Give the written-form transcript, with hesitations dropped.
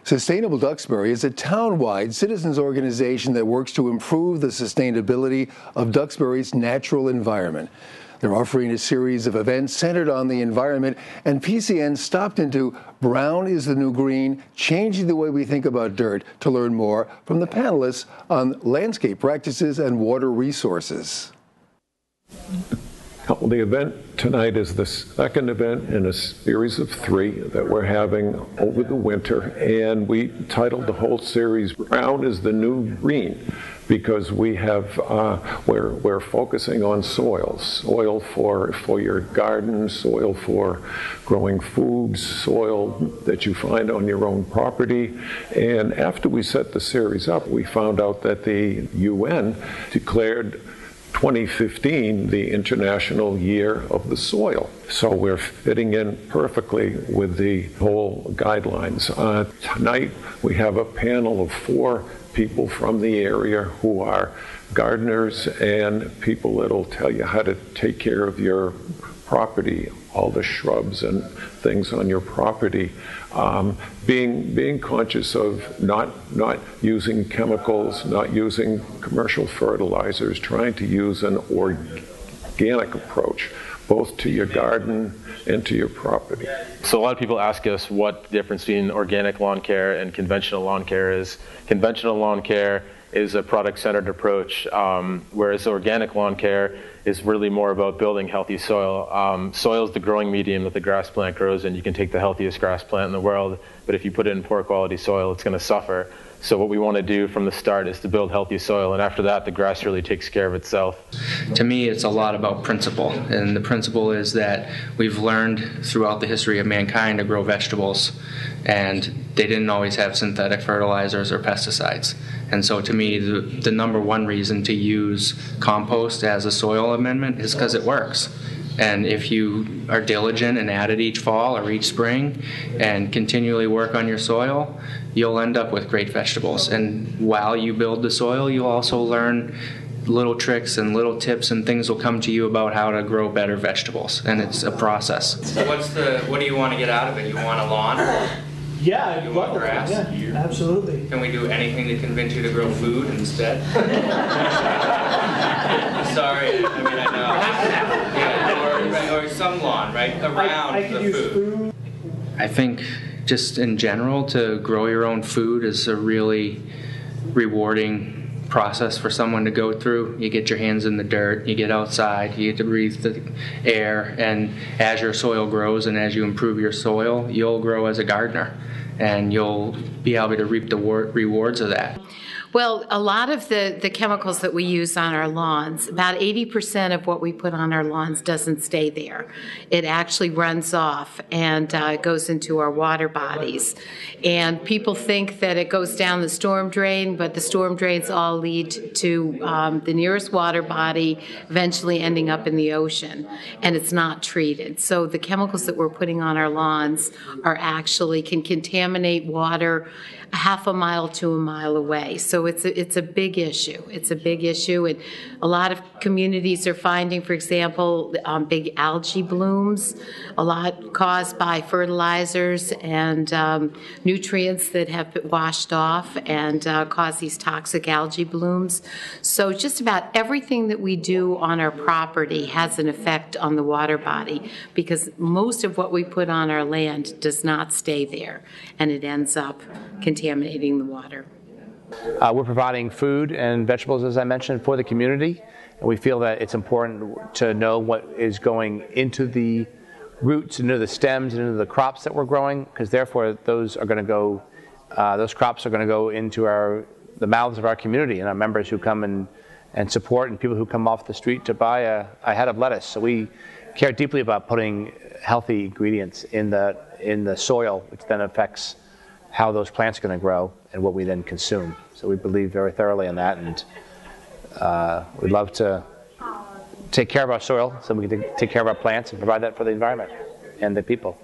Sustainable Duxbury is a town-wide citizens organization that works to improve the sustainability of Duxbury's natural environment. They're offering a series of events centered on the environment, and PCN stopped into Brown is the New Green, Changing the Way We Think About Dirt, to learn more from the panelists on landscape practices and water resources. Well, the event tonight is the second event in a series of 3 that we're having over the winter, and we titled the whole series Brown is the New Green, because we have we're focusing on soil for your garden, soil for growing foods, soil that you find on your own property. And after we set the series up, we found out that the UN declared 2015 the International Year of the Soil. So we're fitting in perfectly with the whole guidelines. Tonight we have a panel of 4 people from the area who are gardeners and people that'll tell you how to take care of your property, all the shrubs and things on your property, being conscious of not using chemicals, not using commercial fertilizers, trying to use an organic approach, both to your garden and to your property. So a lot of people ask us what the difference between organic lawn care and conventional lawn care is. Conventional lawn care is a product-centered approach, whereas organic lawn care is really more about building healthy soil. Soil is the growing medium that the grass plant grows in. You can take the healthiest grass plant in the world, but if you put it in poor quality soil, it's going to suffer. So what we want to do from the start is to build healthy soil, and after that, the grass really takes care of itself. To me, it's a lot about principle, and the principle is that we've learned throughout the history of mankind to grow vegetables, and they didn't always have synthetic fertilizers or pesticides. And so to me, the number one reason to use compost as a soil amendment is because it works. And if you are diligent and add it each fall or each spring and continually work on your soil, you'll end up with great vegetables. And while you build the soil, you'll also learn little tricks and little tips, and things will come to you about how to grow better vegetables. And it's a process. So what do you want to get out of it? You want a lawn? Yeah, I'd love grass? Yeah, absolutely. Can we do anything to convince you to grow food instead? Sorry, I mean, I know. Yeah, or some lawn, right, around I could the use food. I think just in general, to grow your own food is a really rewarding process for someone to go through. You get your hands in the dirt, you get outside, you get to breathe the air, and as your soil grows and as you improve your soil, you'll grow as a gardener, and you'll be able to reap the rewards of that. Well, a lot of the chemicals that we use on our lawns, about 80% of what we put on our lawns doesn't stay there. It actually runs off and goes into our water bodies. And people think that it goes down the storm drain, but the storm drains all lead to the nearest water body, eventually ending up in the ocean, and it's not treated. So the chemicals that we're putting on our lawns can contaminate water a half a mile to a mile away. So it's a big issue. It's a big issue, and a lot of communities are finding, for example, big algae blooms, a lot caused by fertilizers and nutrients that have been washed off and cause these toxic algae blooms. So just about everything that we do on our property has an effect on the water body, because most of what we put on our land does not stay there, and it ends up contaminating the water. We're providing food and vegetables, as I mentioned, for the community, and we feel that it's important to know what is going into the roots, into the stems, and into the crops that we're growing, because therefore those are going to go, those crops are going to go into the mouths of our community and our members who come and support, and people who come off the street to buy a head of lettuce. So we care deeply about putting healthy ingredients in the soil, which then affects how those plants are going to grow and what we then consume. So we believe very thoroughly in that, and we'd love to take care of our soil so we can take care of our plants and provide that for the environment and the people.